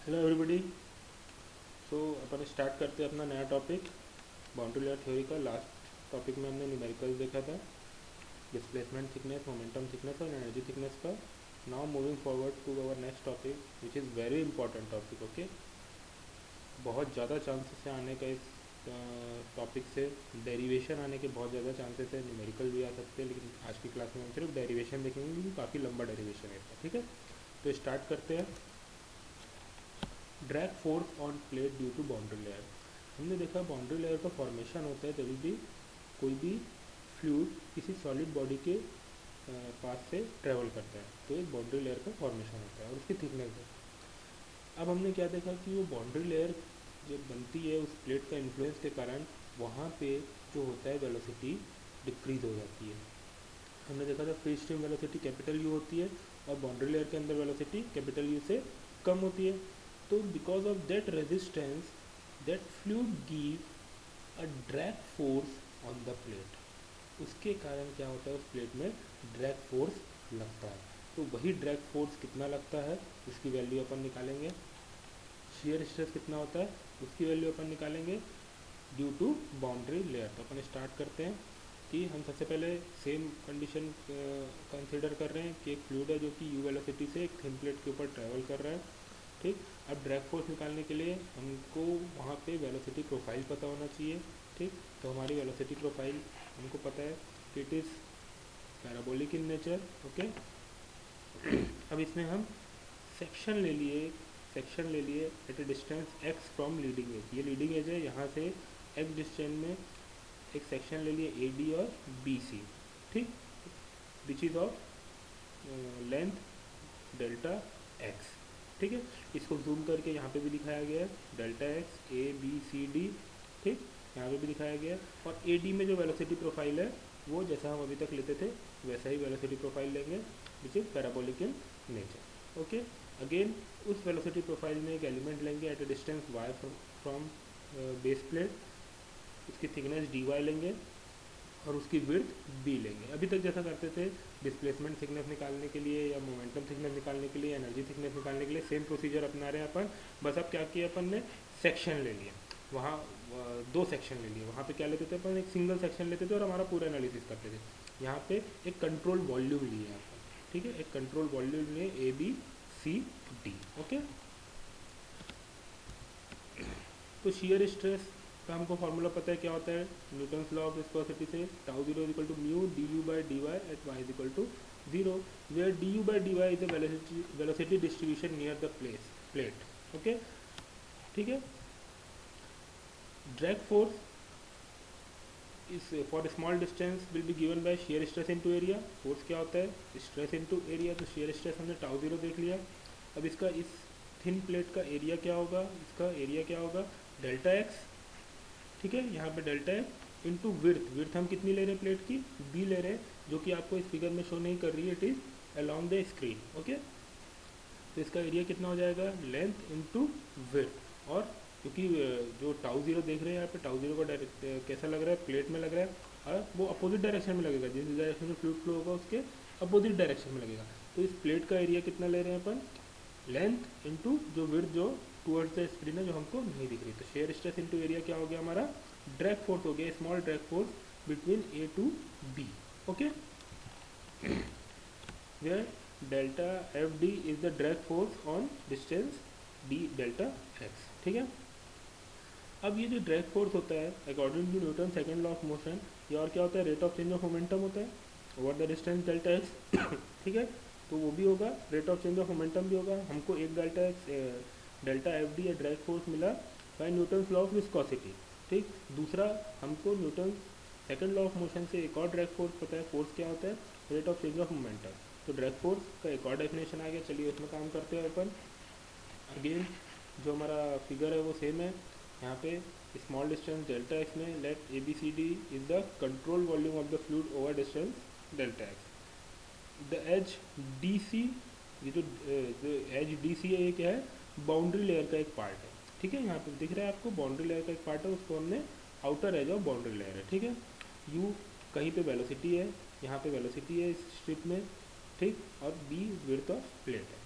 Hello everybody. So अपन start करते हैं अपना नया टॉपिक बाउंड्री लेयर थ्योरी का। लास्ट टॉपिक में हमने न्यूमेरिकल्स देखा था, डिस्प्लेसमेंट थिकनेस, मोमेंटम थिकनेस और एनर्जी थिकनेस का। Now moving forward to our next topic which is very important topic. Okay, बहुत ज़्यादा चांसेस है आने का इस टॉपिक से, डेरिवेशन आने के बहुत ज़्यादा चांसेस है। न्यूमेरिकल भी आ सकते हैं, लेकिन आज की क्लास में हम सिर्फ डेरिवेशन देखेंगे क्योंकि काफ़ी लंबा डेरिवेशन है इसका। ठीक है, तो स्टार्ट करते हैं। Drag force on plate due to boundary layer. हमने देखा बाउंड्री लेयर का फॉर्मेशन होता है जब भी कोई भी फ्लूइड किसी सॉलिड बॉडी के पास से ट्रेवल करता है, तो एक बाउंड्री लेयर का फॉर्मेशन होता है और उसकी थिकनेस है। अब हमने क्या देखा कि वो बाउंड्री लेयर जब बनती है उस प्लेट का इन्फ्लुएंस के कारण वहाँ पे जो होता है वेलोसिटी डिक्रीज हो जाती है। हमने देखा था free stream velocity capital you होती है और बाउंड्री लेयर के अंदर वेलोसिटी कैपिटल यू से कम होती है। तो because of that resistance that fluid give a drag force on the plate. उसके कारण क्या होता है, उस प्लेट में ड्रैग फोर्स लगता है। तो वही ड्रैग फोर्स कितना लगता है उसकी वैल्यू अपन निकालेंगे। शियर स्ट्रेस कितना होता है उसकी वैल्यू अपन निकालेंगे ड्यू टू बाउंड्री लेयर। तो अपन स्टार्ट करते हैं कि हम सबसे पहले सेम कंडीशन कंसिडर कर रहे हैं कि एक फ्लूइड है जो कि यू वेलोसिटी से एक थिन प्लेट के ऊपर ट्रैवल कर रहा है। ठीक, अब ड्रैग फोर्स निकालने के लिए हमको वहाँ पे वेलोसिटी प्रोफाइल पता होना चाहिए। ठीक, तो हमारी वेलोसिटी प्रोफाइल हमको पता है कि it is parabolic in nature. Okay, अब इसमें हम सेक्शन ले लिए at a distance x from leading edge. ये लीडिंग एज है, यहाँ से एक्स डिस्टेंस में एक सेक्शन ले लिए ए डी और बी सी। ठीक, which is of length delta x. ठीक है, इसको जूम करके यहाँ पे भी दिखाया गया है delta x A B C D. ठीक, यहाँ पे भी दिखाया गया है। और ए डी में जो वेलोसिटी प्रोफाइल है वो जैसा हम अभी तक लेते थे वैसा ही वेलोसिटी प्रोफाइल लेंगे which is parabolic in nature. Okay, again उस वेलोसिटी प्रोफाइल में एक एलिमेंट लेंगे at a distance y from base plate. उसकी थिकनेस डी वाई लेंगे और उसकी विड्थ बी लेंगे। अभी तक जैसा करते थे डिस्प्लेसमेंट थिकनेस निकालने के लिए या मोमेंटम थिकनेस निकालने के लिए, एनर्जी थिकनेस निकालने के लिए सेम प्रोसीजर अपना रहे हैं अपन। बस अब क्या किया अपन ने, सेक्शन ले लिया। वहाँ दो सेक्शन ले लिए। वहाँ पे क्या लेते थे अपन, एक सिंगल सेक्शन लेते थे और हमारा पूरा एनालिसिस करते थे। यहाँ पे एक कंट्रोल वॉल्यूम लिए अपन। ठीक है, एक कंट्रोल वॉल्यूम लिए A B C D. Okay, तो शियर स्ट्रेस का हमको फार्मूला पता है क्या होता है, न्यूटन्स लॉ ऑफ विस्कोसिटी से tau zero equal to mu d u by d y at y equal to zero, where d u by d y is the velocity distribution near the plate. Okay, ठीक है। Drag force is for small distance will be given by shear stress into area. Force क्या होता है, stress into area. तो shear stress हमने tau zero देख लिया। अब इसका इस थिन प्लेट का एरिया क्या होगा, इसका एरिया क्या होगा डेल्टा एक्स। ठीक है, यहाँ पे delta x into width. Width हम कितनी ले रहे हैं प्लेट की, बी ले रहे हैं, जो कि आपको इस फिगर में शो नहीं कर रही है, it is along the screen. Okay, तो इसका एरिया कितना हो जाएगा, लेंथ इंटू विड्थ। और क्योंकि जो टाउ जीरो देख रहे हैं यहाँ पे, टाउ जीरो का कैसा लग रहा है, प्लेट में लग रहा है और वो अपोजिट डायरेक्शन में लगेगा। जिस डायरेक्शन में फ्लूइड फ्लो होगा उसके अपोजिट डायरेक्शन में लगेगा। तो इस प्लेट का एरिया कितना ले रहे हैं अपन, लेंथ इंटू जो विड्थ जो टूवर्ड्स द स्क्रीन है जो हमको नहीं दिख रही। तो शेयर स्ट्रेस इंटू एरिया क्या हो गया हमारा, ड्रैग फोर्स हो गया, small drag force between A to B. Okay, where delta F D is the drag force on distance d delta x. ठीक है, अब ये जो ड्रैग फोर्स होता है according to Newton second law of motion, ये और क्या होता है, rate of change of momentum होता है over the distance delta x. ठीक है, तो वो भी होगा, rate of change of momentum भी होगा। हमको एक delta x delta F D या ड्रैग फोर्स मिला by Newton's law of viscosity. ठीक, दूसरा हमको Newton second law of motion से एक और ड्रैग फोर्स पता है, फोर्स क्या होता है, rate of change of momentum. तो ड्रैग फोर्स का एक और डेफिनेशन आ गया। चलिए उसमें काम करते हैं अपन। अगेन जो हमारा फिगर है वो सेम है। यहाँ पे स्मॉल डिस्टेंस डेल्टा एक्स में let A B C D is the control volume of the fluid over distance delta x. The edge D C, ये जो एज डी सी है ये क्या है, बाउंड्री लेयर का एक पार्ट है। ठीक है, यहाँ पे दिख रहा है आपको बाउंड्री लेयर का एक पार्ट है, उसको हमने outer as of boundary layer है। ठीक है, यू कहीं पे वेलोसिटी है, यहाँ पे वेलोसिटी है इस स्ट्रिप में। ठीक, और बी विड्थ ऑफ प्लेट है।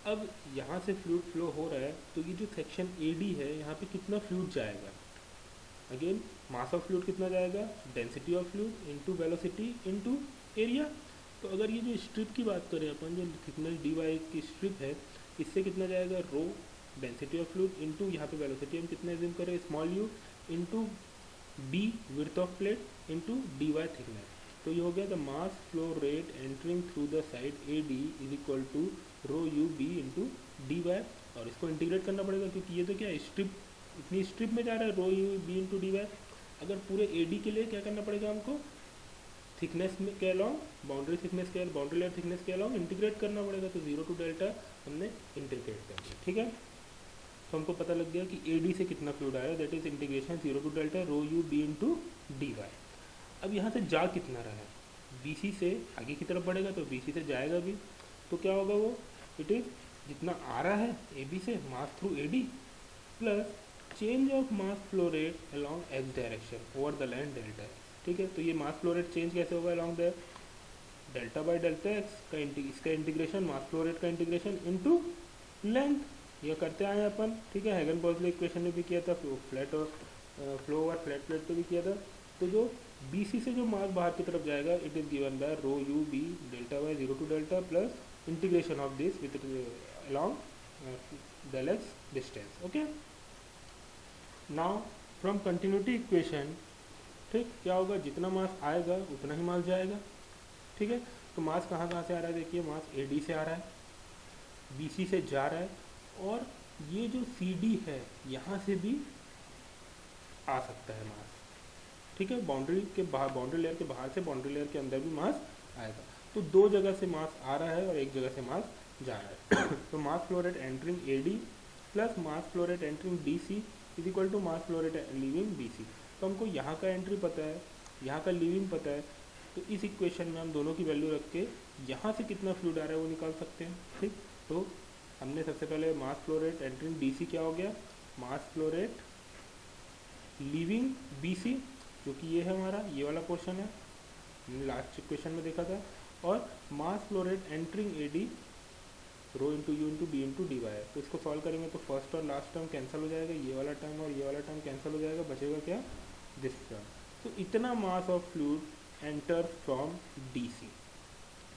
अब यहाँ से फ्लूइड फ्लो हो रहा है, तो ये जो सेक्शन ए डी है यहाँ पे कितना फ्लूइड जाएगा, अगेन मास ऑफ फ्लूइड कितना जाएगा, density of fluid into velocity into area. तो अगर ये जो स्ट्रिप की बात करें अपन, जो थिकनेस डी वाई की स्ट्रिप है, इससे कितना जाएगा, rho density of fluid into यहाँ पे वेलोसिटी हम कितना एज्यूम करें, small u, into the width of plate into D y thickness. तो ये हो गया the mass flow rate entering through the side A D is equal to rho u b into D y. और इसको integrate करना पड़ेगा क्योंकि ये तो क्या स्ट्रिप, इतनी स्ट्रिप में जा रहा है, rho u b into D y. अगर पूरे ए डी के लिए क्या करना पड़ेगा हमको, थिकनेस में के अलॉन्ग, बाउंड्री थिकनेस के, बाउंड्री लेयर थिकनेस के अलॉन्ग इंटीग्रेट करना पड़ेगा। तो जीरो टू डेल्टा हमने इंटीग्रेट कर दिया, ठीक है। तो हमको पता लग गया कि ए डी से कितना फ्लूइड आया, that is integration zero to delta rho u b into D y. अब यहाँ से जा कितना रहा है, बी सी से आगे की तरफ बढ़ेगा तो बी सी से जाएगा भी, तो क्या होगा वो, इट इज़ जितना आ रहा है ए बी से mass through A D plus change of mass flow rate along x direction over the line delta x, ठीक है। तो ये मास फ्लो रेट चेंज कैसे होगा along the delta by delta x का इसका इंटीग्रेशन, मास फ्लो रेट का इंटीग्रेशन इनटू लेंथ, ये करते आए अपन, ठीक है। हैगन-बोसले इक्वेशन में भी किया था, फ्लैट और फ्लो ओवर फ्लैट प्लेट पे भी किया था। तो जो बी सी से जो मास बाहर की तरफ जाएगा, it is given by rho u B delta by zero to delta plus integration of this with along del x distance, okay. Now from continuity equation, ठीक, क्या होगा, जितना मास आएगा उतना ही मास जाएगा, ठीक है। तो मास कहाँ कहाँ से आ रहा है, देखिए मास ए डी से आ रहा है, बी सी से जा रहा है, और ये जो सी डी है यहाँ से भी आ सकता है मास, ठीक है। बाउंड्री के बाहर, बाउंड्री लेयर के बाहर से बाउंड्री लेयर के अंदर भी मास आएगा। तो दो जगह से मास आ रहा है और एक जगह से मास जा रहा है। तो mass flow rate entering A D plus mass flow rate entering D C is equal to mass flow rate leaving B C. तो हमको यहाँ का एंट्री पता है, यहाँ का लीविंग पता है, तो इस इक्वेशन में हम दोनों की वैल्यू रख के यहाँ से कितना फ्लूइड आ रहा है वो निकाल सकते हैं, ठीक। तो हमने सबसे पहले mass flow rate entering D C क्या हो गया, mass flow rate leaving B C, जो कि ये है हमारा ये वाला पोर्शन है, हमने लास्ट इक्वेशन में देखा था, और mass flow rate entering A D rho into u into B into D y. तो इसको सॉल्व करेंगे तो फर्स्ट और लास्ट टर्म कैंसिल हो जाएगा, ये वाला टर्म और ये वाला टर्म कैंसिल हो जाएगा, बचेगा क्या, दिस टर्म। तो इतना mass of fluid enter from D C,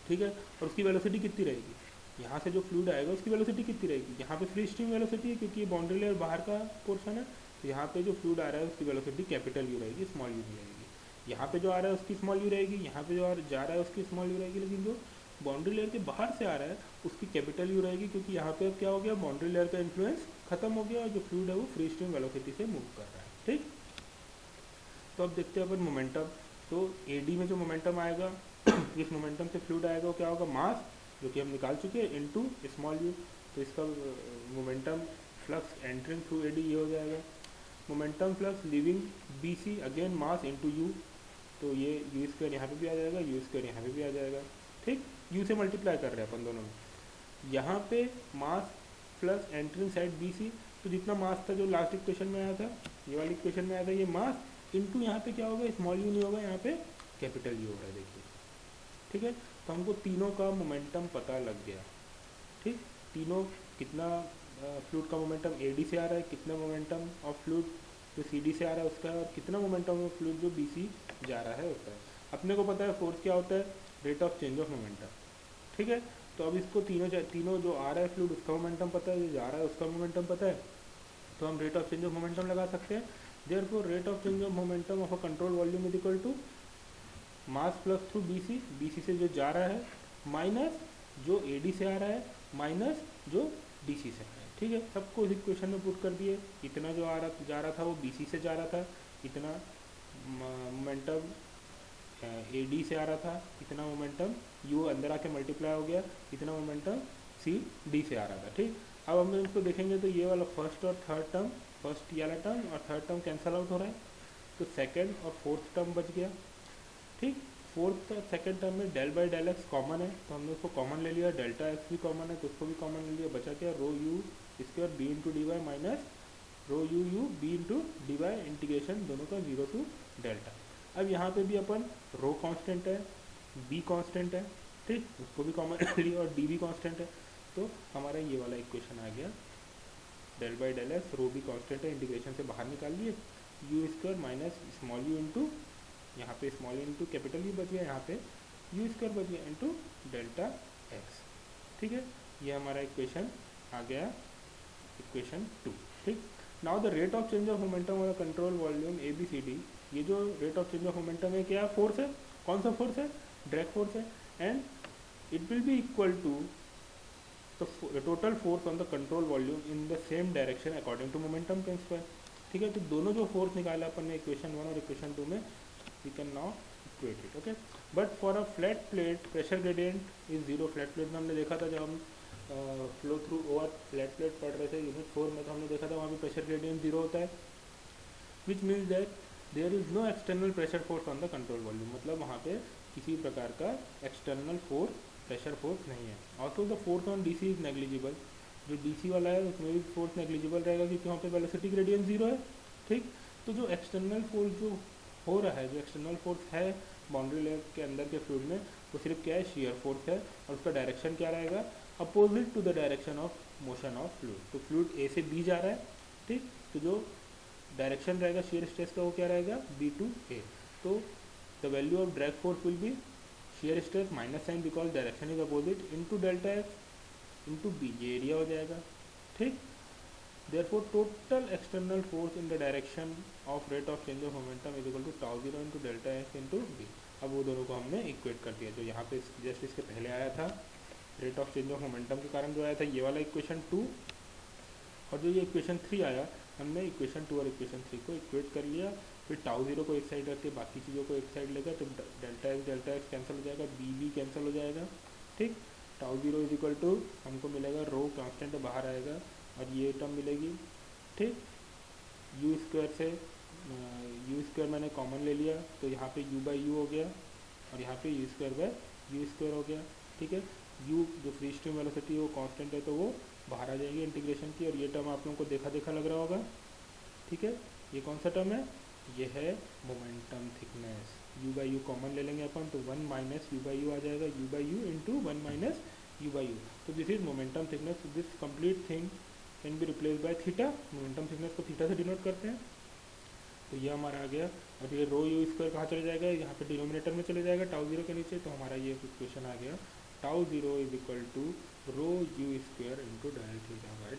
ठीक है। और उसकी वेलोसिटी कितनी रहेगी, यहाँ से जो फ्लूइड आएगा उसकी वेलोसिटी कितनी रहेगी, यहाँ पे फ्री स्ट्रीम वेलोसिटी है क्योंकि ये बाउंड्री लेयर बाहर का पोर्शन है, तो यहाँ पे जो फ्लूइड आ रहा है उसकी वेलोसिटी कैपिटल यू रहेगी, स्मॉल यू नहीं रहेगी। यहाँ पे जो आ रहा है उसकी स्मॉल यू रहेगी, यहाँ पे जो जा रहा है उसकी स्मॉल यू रहेगी, लेकिन जो बाउंड्री लेयर के बाहर से आ रहा है उसकी कैपिटल यू रहेगी, क्योंकि यहाँ पे अब क्या हो गया, बाउंड्री लेयर का इन्फ्लुएंस खत्म हो गया और जो फ्लूइड है वो फ्री स्ट्रीम वेलोसिटी से मूव कर रहा है, ठीक। तो अब देखते हैं अपन मोमेंटम। तो ए डी में जो मोमेंटम आएगा इस मोमेंटम से फ्लूइड आएगा वो क्या होगा, मास, जो कि हम निकाल चुके हैं, इनटू स्मॉल यू। तो इसका momentum flux entering through A D ये हो जाएगा, momentum flux leaving B C again mass into u, तो ये यू स्क्वायर यहाँ पे भी आ जाएगा, यू स्क्वायर यहाँ पे भी आ जाएगा, ठीक। यू से मल्टीप्लाई कर रहे हैं अपन दोनों में, यहाँ पे mass plus entering side B C, तो जितना मास था जो लास्ट इक्वेशन में आया था, ये वाली इक्वेशन में आया था, ये मास इनटू यहाँ पे क्या होगा, स्मॉल यू नहीं होगा, यहाँ पे कैपिटल यू हो रहा है, देखिए, ठीक है। तो हमको तीनों का मोमेंटम पता लग गया, ठीक। तीनों कितना फ्लूइड का मोमेंटम ए डी से आ रहा है, कितना मोमेंटम ऑफ फ्लूइड जो सी डी से आ रहा है उसका, और कितना मोमेंटम ऑफ फ्लूइड जो बी सी जा रहा है उसका। अपने को पता है फोर्स क्या होता है, rate of change of momentum, ठीक है। तो अब इसको तीनों जो आ रहा है फ्लूइड उसका मोमेंटम पता है, जो जा रहा है उसका मोमेंटम पता है, तो हम rate of change of momentum लगा सकते हैं। Therefore rate of change of momentum of a control volume is equal to mass flux through B C से जो जा रहा है माइनस जो ए डी से आ रहा है माइनस जो डी सी से आ रहा है, ठीक है। सबको इस इक्वेशन में पुट कर दिए, इतना जो जा रहा था वो बी सी से जा रहा था, इतना मोमेंटम ए डी से आ रहा था, इतना मोमेंटम यू अंदर आके मल्टीप्लाई हो गया, इतना मोमेंटम सी डी से आ रहा था, ठीक। अब हम इसको देखेंगे तो ये वाला फर्स्ट और थर्ड टर्म, फर्स्ट ये वाला टर्म और थर्ड टर्म कैंसल आउट हो रहा है, तो सेकंड और फोर्थ टर्म बच गया, ठीक। फोर्थ और सेकंड टर्म में del by del x common है, तो हमने उसको कॉमन ले लिया, डेल्टा एक्स भी कॉमन है तो उसको भी कॉमन ले लिया, बचा क्या, rho u square b into D y minus rho u u b into D y, integration दोनों का जीरो टू डेल्टा। अब यहाँ पे भी अपन रो कांस्टेंट है, बी कांस्टेंट है, ठीक, उसको भी कॉमन लिया, और डी भी कांस्टेंट है, तो हमारा ये वाला इक्वेशन आ गया, डेल बाई डेल एस, रो भी कांस्टेंट है, इंटीग्रेशन से बाहर निकाल लिए, you square minus small u into, यहाँ पे स्मॉल इंटू कैपिटल यू बच गया, यहाँ पे यू स्क्वायर बच गया इंटू डेल्टा एक्स। ठीक है, ये हमारा इक्वेशन आ गया, इक्वेशन 2। ठीक, now the rate of change of momentum of the control volume A B C D, ये जो rate of change of momentum है क्या फोर्स है, कौन सा फोर्स है, ड्रैग फोर्स है, and it will be equal to the total force on the control volume in the same direction according to momentum tens square. ठीक है, तो दोनों जो फोर्स निकाला अपन ने इक्वेशन 1 और इक्वेशन 2 में, we can now equate it. Okay, but for a flat plate pressure gradient is zero. Flat plate में हमने देखा था जब हम flow through over flat plate पढ़ रहे थे यूनिट 4 में, तो हमने देखा था वहाँ पे प्रेशर ग्रेडियंट जीरो होता है, which means that there is no external pressure force on the control volume, मतलब वहाँ पे किसी प्रकार का एक्सटर्नल फोर्स, प्रेशर फोर्स नहीं है। Also the force on DC is negligible, जो डीसी वाला है उसमें भी फोर्स नेग्लिजिबल रहेगा क्योंकि वहाँ पे वेलोसिटी ग्रेडियंट जीरो है। ठीक, तो जो एक्सटर्नल फोर्स जो हो रहा है, जो एक्सटर्नल फोर्स है बाउंड्री लेयर के अंदर के फ्लूइड में, वो सिर्फ क्या है, शियर फोर्स है, और उसका डायरेक्शन क्या रहेगा, opposite to the direction of motion of fluid. तो फ्लूइड ए से बी जा रहा है, ठीक, तो जो डायरेक्शन रहेगा शियर स्ट्रेस का वो क्या रहेगा, बी टू ए। तो the value of drag force will be shear stress minus sign because direction is opposite into delta x into B, ये एरिया हो जाएगा। ठीक, therefore total external force in the direction of rate of change of momentum is equal to tau 0 into delta x into b। अब वो दोनों को हमने equate कर दिया, जो यहाँ पे जस्ट इसके पहले आया था rate of change of momentum के कारण जो आया था ये वाला इक्वेशन 2, और जो ये इक्वेशन 3 आया, हमने इक्वेशन 2 और इक्वेशन 3 को इक्वेट कर लिया। फिर टाउ 0 को एक साइड रख के बाकी चीज़ों को एक साइड लेकर, तो डेल्टा एक्स कैंसिल हो जाएगा, बी कैंसिल हो जाएगा। ठीक, टाउ 0 इज इक्वल टू हमको मिलेगा रो कांस्टेंट बाहर आएगा और ये टर्म मिलेगी। ठीक, यू स्क्वायर से यू स्क्वायर मैंने कॉमन ले लिया, तो यहाँ पे यू बाई यू हो गया और यहाँ पे you square by you square हो गया। ठीक है, यू जो फ्री स्ट्रीम वेलोसिटी है वो कांस्टेंट है, तो वो बाहर आ जाएगी इंटीग्रेशन की, और ये टर्म आप लोगों को देखा देखा लग रहा होगा। ठीक है, ये कौन सा टर्म है, ये है momentum thickness. U by u common ले लेंगे अपन, तो 1 माइनस यू बाई यू आ जाएगा, u by u into 1 minus u by u. तो this is momentum thickness. This complete thing can be replace by theta, momentum thickness को theta से denote करते हैं। तो ये हमारा आ गया, और ये रो यू स्क्वायर कहाँ चले जाएगा, यहाँ पे डिनोमिनेटर में चले जाएगा टाउ 0 के नीचे। तो हमारा ये इक्वेशन आ गया, tau 0 is equal to rho u square into del theta by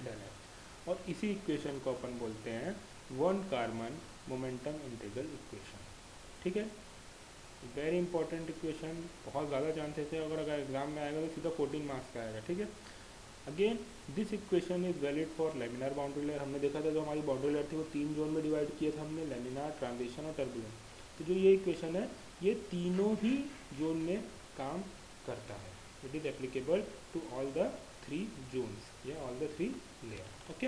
del x. और इसी इक्वेशन को अपन बोलते हैं von Karman momentum integral equation. ठीक है, वेरी इंपॉर्टेंट इक्वेशन, बहुत ज़्यादा चांसेस है अगर एग्जाम में आएगा तो सीधा 14 मार्क्स का आएगा। ठीक है, again this equation is valid for laminar boundary layer. हमने देखा था जो हमारी बाउंड्री लेयर थी वो 3 जोन में डिवाइड किया था हमने, लेमिनार, ट्रांजिशन और टर्बुलेंट। तो जो ये इक्वेशन है ये तीनों ही जोन में काम करता है। It is applicable to all the 3 zones या ऑल द 3 लेयर। ओके,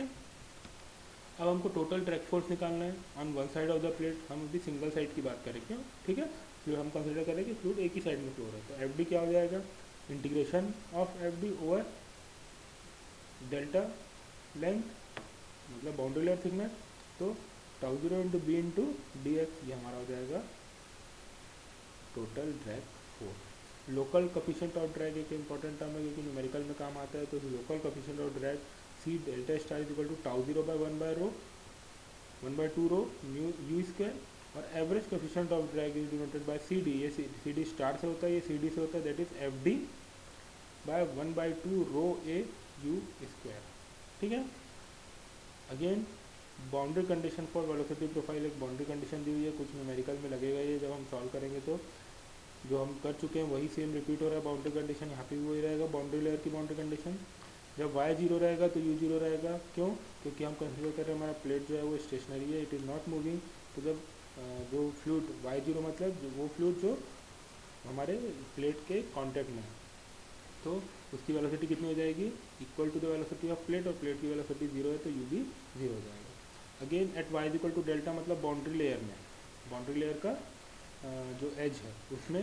अब हमको टोटल ड्रैग फोर्स निकालना है on one side of the plate. हम अभी सिंगल साइड की बात करें, क्यों, ठीक है, फ्लूइड हम कंसिडर करें कि फ्लूइड एक ही साइड में फ्लो रहा है, तो एफ डी क्या हो जाएगा, integration of F D over delta length मतलब बाउंड्री लेयर थिकनेस, तो tau 0 into B into D x, ये हमारा हो जाएगा total drag force. Local coefficient of drag एक इंपॉर्टेंट टर्म है क्योंकि न्यूमेरिकल में काम आता है। तो local coefficient of drag C delta star is equal to tau 0 by 1 by rho 1 by 2 rho mu u square, और average coefficient of drag is denoted by C D. ये C D star से होता है, ये C D से होता है, that is F D by 1 by 2 rho A u square. ठीक है, again boundary condition for velocity profile, एक बाउंड्री कंडीशन दी हुई है, कुछ न्यूमेरिकल में लगेगा ये जब हम सॉल्व करेंगे। तो जो हम कर चुके हैं वही सेम रिपीट हो रहा है, बाउंड्री कंडीशन यहाँ पे भी वही रहेगा। बाउंड्री लेयर की बाउंड्री कंडीशन, जब y 0 रहेगा तो u 0 रहेगा, क्यों, क्योंकि हम कंसिडर कर रहे हैं हमारा प्लेट जो है वो स्टेशनरी है, इट इज़ नॉट मूविंग। तो जब जो फ्लूइड y 0 मतलब वो फ्लूइड जो हमारे प्लेट के कॉन्टैक्ट में है, तो उसकी वेलोसिटी कितनी हो जाएगी, equal to the velocity of plate, और प्लेट की वेलोसिटी 0 है तो u भी 0 हो जाएगा। Again at y equal to delta मतलब बाउंड्री लेयर में, बाउंड्री लेयर का जो एज है उसमें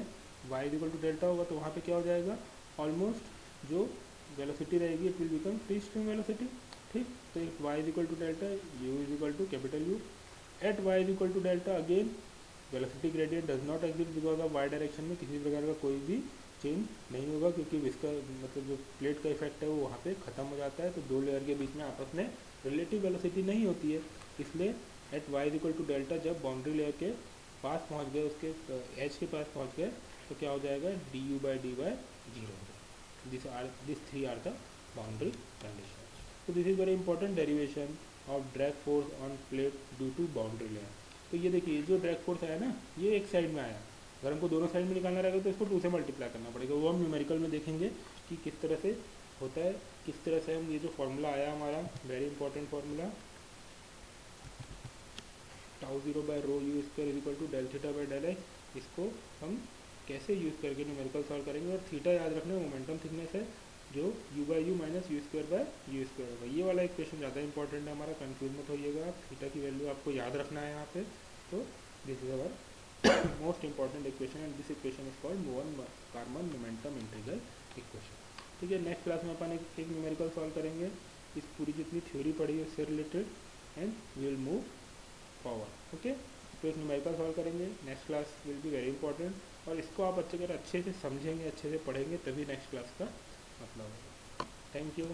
y इक्वल टू डेल्टा होगा, तो वहाँ पे क्या हो जाएगा, ऑलमोस्ट जो वेलोसिटी रहेगी it will become free stream velocity. ठीक, तो एक y equal to delta, u is equal to capital U at y equal to delta. Again velocity gradient does not exist because of y direction में किसी प्रकार का कोई भी change नहीं होगा, क्योंकि विस्कर मतलब जो प्लेट का इफेक्ट है वो वहाँ पे ख़त्म हो जाता है। तो दो लेयर के बीच में आपस में रिलेटिव वेलोसिटी नहीं होती है, इसलिए at y equal to delta जब बाउंड्री लेयर के पास पहुँच गए, उसके एज के पास पहुँच गए, तो क्या हो जाएगा, d u by d y zero हो जाएगा। This three are the boundary condition. तो this is very important derivation of drag force on plate due to boundary layer. तो ये देखिए, जो ड्रैग फोर्स आया ना, ये एक साइड में आया, अगर हमको दोनों साइड में निकालना रहेगा तो इसको 2 से मल्टीप्लाई करना पड़ेगा। वो हम न्यूमेरिकल में देखेंगे कि किस तरह से होता है, किस तरह से हम ये जो फॉर्मूला आया हमारा very important formula tau zero by rho u square is equal to del theta by del x, इसको हम कैसे यूज़ करके न्यूमेरिकल सॉल्व करेंगे। और थीटा याद रखना मोमेंटम थिकनेस है, जो you by you minus you square by you square होगा। ये वाला इक्वेशन ज़्यादा इंपॉर्टेंट है हमारा, कन्फ्यूज मत होइएगा आप, थीटा की वैल्यू आपको याद रखना है यहाँ पे। तो this is our most important equation and this equation is called Mohan Karman momentum integral equation. ठीक है, नेक्स्ट क्लास में अपन एक न्यूमेरिकल सॉल्व करेंगे, इस पूरी जितनी थ्योरी पढ़ी है उससे related, and we will move forward. Okay, तो एक न्यूमेरिकल सॉल्व करेंगे, next class will be very important, और इसको आप अगर अच्छे से समझेंगे, अच्छे से पढ़ेंगे, तभी नेक्स्ट क्लास का मतलब होगा। Thank you.